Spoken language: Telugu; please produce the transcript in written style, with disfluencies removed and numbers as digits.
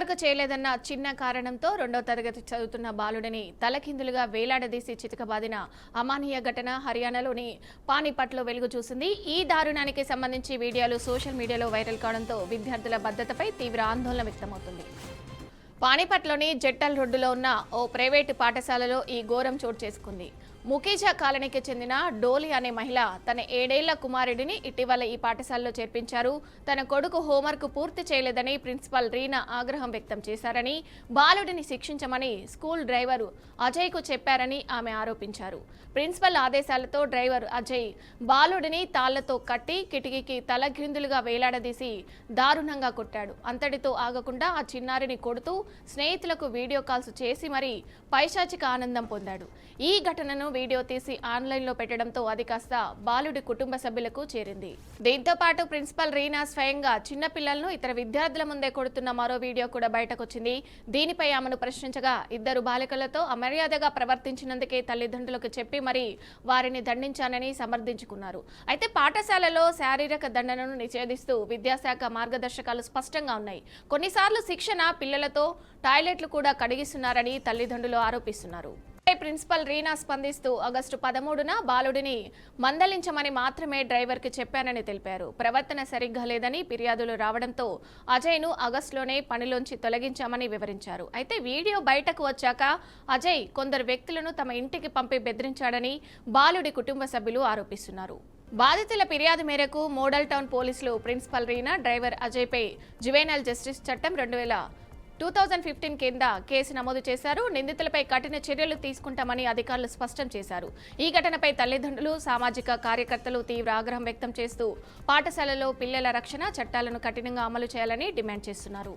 హోంవర్క్ చేయలేదన్న చిన్న కారణంతో 2వ తరగతి చదువుతున్న బాలుడిని తలకిందులుగా వేలాడదీసి చితకబాదిన అమానీయ ఘటన హర్యానాలోని పానీపట్లో వెలుగు చూసింది. ఈ దారుణానికి సంబంధించి వీడియోలు సోషల్ మీడియాలో వైరల్ కావడంతో విద్యార్థుల భద్రతపై తీవ్ర ఆందోళన వ్యక్తమవుతుంది. పానీపట్లోని జట్టల్ రోడ్డులో ఉన్న ఓ ప్రైవేటు పాఠశాలలో ఈ ఘోరం చోటు చేసుకుంది. ముఖీజా కాలనీకి చెందిన డోలి అనే మహిళ తన 7 ఏళ్ల కుమారుడిని ఇటీవల ఈ పాఠశాలలో చేర్పించారు. తన కొడుకు హోంవర్క్ పూర్తి చేయలేదని ప్రిన్సిపల్ రీనా ఆగ్రహం వ్యక్తం చేశారని, బాలుడిని శిక్షించమని స్కూల్ డ్రైవర్ అజయ్కు చెప్పారని ఆమె ఆరోపించారు. ప్రిన్సిపల్ ఆదేశాలతో డ్రైవర్ అజయ్ బాలుడిని తాళ్లతో కట్టి కిటికీకి తలగ్రిందులుగా వేలాడదీసి దారుణంగా కొట్టాడు. అంతటితో ఆగకుండా ఆ చిన్నారిని కొడుతూ స్నేహితులకు వీడియో కాల్స్ చేసి మరీ పైశాచిక ఆనందం పొందాడు. ఈ ఘటనను వీడియో తీసి ఆన్లైన్లో పెట్టడంతో అది కాస్త బాలుడి కుటుంబ సభ్యులకు చేరింది. దీంతో పాటు ప్రిన్సిపల్ రీనా స్వయంగా చిన్నపిల్లలను ఇతర విద్యార్థుల ముందే కొడుతున్న మరో వీడియో కూడా బయటకొచ్చింది. దీనిపై ఆమెను ప్రశ్నించగా, 2 బాలికలతో అమర్యాదగా ప్రవర్తించినందుకే తల్లిదండ్రులకు చెప్పి మరీ వారిని దండించానని సమర్థించుకున్నారు. అయితే పాఠశాలలో శారీరక దండనను నిషేధిస్తూ విద్యాశాఖ మార్గదర్శకాలు స్పష్టంగా ఉన్నాయి. కొన్నిసార్లు శిక్షణ పిల్లలతో టాయిలెట్లు కూడా కడిగిస్తున్నారని తల్లిదండ్రులు ఆరోపిస్తున్నారు. ప్రిన్సిపల్ రీనా స్పందిస్తూ ఆగస్టు 13న బాలుడిని మందలించమని మాత్రమే డ్రైవర్కి చెప్పానని తెలిపారు. ప్రవర్తన సరిగ్గా లేదని ఫిర్యాదులు రావడంతో అజయ్ను ఆగస్టులోనే పనిలోంచి తొలగించామని వివరించారు. అయితే వీడియో బయటకు వచ్చాక అజయ్ కొందరు వ్యక్తులను తమ ఇంటికి పంపి బెదిరించాడని బాలుడి కుటుంబ సభ్యులు ఆరోపిస్తున్నారు. బాధితుల ఫిర్యాదు మేరకు మోడల్ టౌన్ పోలీసులు ప్రిన్సిపల్ రీనా, డ్రైవర్ అజయ్పై జువెనైల్ జస్టిస్ చట్టం 2015 కింద కేసు నమోదు చేశారు. నిందితులపై కఠిన చర్యలు తీసుకుంటామని అధికారులు స్పష్టం చేశారు. ఈ ఘటనపై తల్లిదండ్రులు, సామాజిక కార్యకర్తలు తీవ్ర ఆగ్రహం వ్యక్తం చేస్తూ పాఠశాలలో పిల్లల రక్షణ చట్టాలను కఠినంగా అమలు చేయాలని డిమాండ్ చేస్తున్నారు.